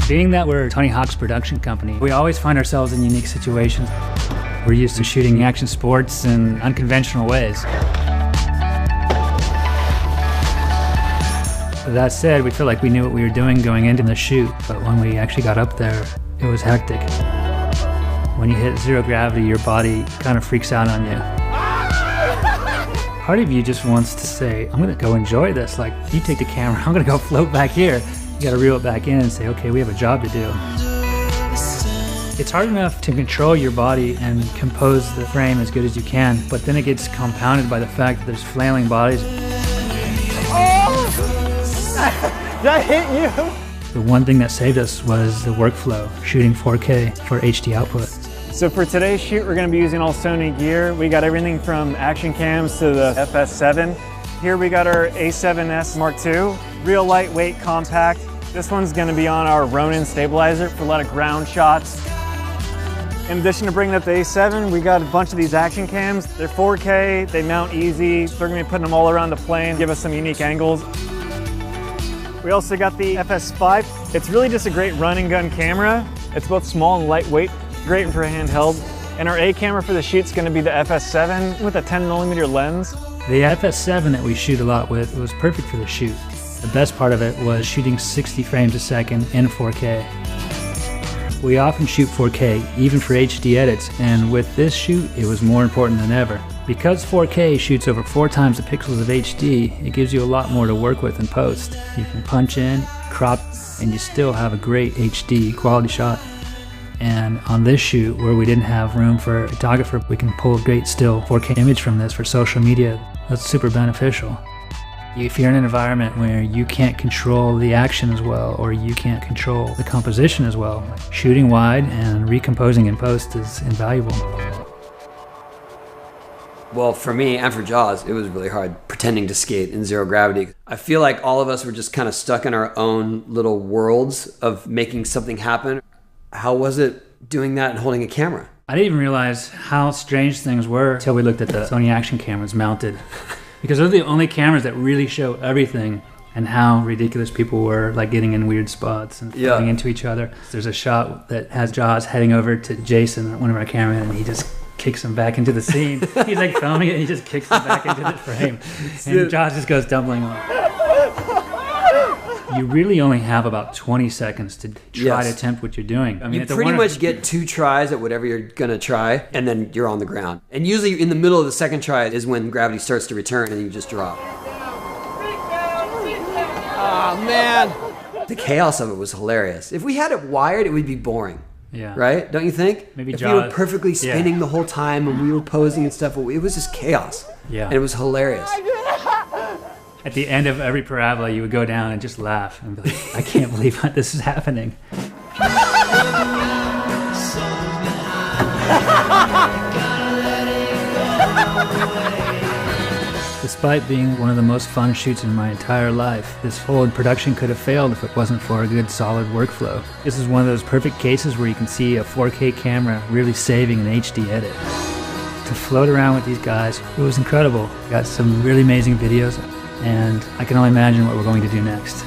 Being that we're Tony Hawk's production company, we always find ourselves in unique situations. We're used to shooting action sports in unconventional ways. That said, we feel like we knew what we were doing going into the shoot, but when we actually got up there, it was hectic. When you hit zero gravity, your body kind of freaks out on you. Part of you just wants to say, I'm gonna go enjoy this. Like, you take the camera, I'm gonna go float back here. You gotta reel it back in and say, okay, we have a job to do. It's hard enough to control your body and compose the frame as good as you can, but then it gets compounded by the fact that there's flailing bodies. Oh! Did I hit you? The one thing that saved us was the workflow, shooting 4K for HD output. So for today's shoot, we're gonna be using all Sony gear. We got everything from action cams to the FS7. Here we got our A7S Mark II, real lightweight, compact. This one's gonna be on our Ronin stabilizer for a lot of ground shots. In addition to bringing up the A7, we got a bunch of these action cams. They're 4K, they mount easy. We're gonna be putting them all around the plane, give us some unique angles. We also got the FS5. It's really just a great run and gun camera. It's both small and lightweight, great for a handheld. And our A camera for the shoot's gonna be the FS7 with a 10mm lens. The FS7 that we shoot a lot with was perfect for the shoot. The best part of it was shooting 60 frames a second in 4K. We often shoot 4K, even for HD edits, and with this shoot, it was more important than ever. Because 4K shoots over 4 times the pixels of HD, it gives you a lot more to work with in post. You can punch in, crop, and you still have a great HD quality shot. And on this shoot, where we didn't have room for a photographer, we can pull a great still 4K image from this for social media. That's super beneficial. If you're in an environment where you can't control the action as well, or you can't control the composition as well, shooting wide and recomposing in post is invaluable. Well, for me and for Jaws, it was really hard pretending to skate in zero gravity. I feel like all of us were just kind of stuck in our own little worlds of making something happen. How was it doing that and holding a camera? I didn't even realize how strange things were until we looked at the Sony action cameras mounted. Because those are the only cameras that really show everything and how ridiculous people were, like getting in weird spots and falling into each other. There's a shot that has Jaws heading over to Jason, one of our cameramen, and he just kicks him back into the scene. He's like filming it and he just kicks him back into the frame. And Jaws just goes tumbling off. You really only have about 20 seconds to try to attempt what you're doing. I mean, you pretty much get 2 tries at whatever you're gonna try, and then you're on the ground. And usually in the middle of the second try is when gravity starts to return and you just drop. Oh man. The chaos of it was hilarious. If we had it wired, it would be boring. Yeah. Right? Don't you think? Maybe if Jaws, we were perfectly spinning the whole time and we were posing and stuff, it was just chaos. Yeah. And it was hilarious. At the end of every parabola, you would go down and just laugh and be like, I can't believe this is happening. Despite being one of the most fun shoots in my entire life, this forward production could have failed if it wasn't for a good solid workflow. This is one of those perfect cases where you can see a 4K camera really saving an HD edit. To float around with these guys, it was incredible. Got some really amazing videos, and I can only imagine what we're going to do next.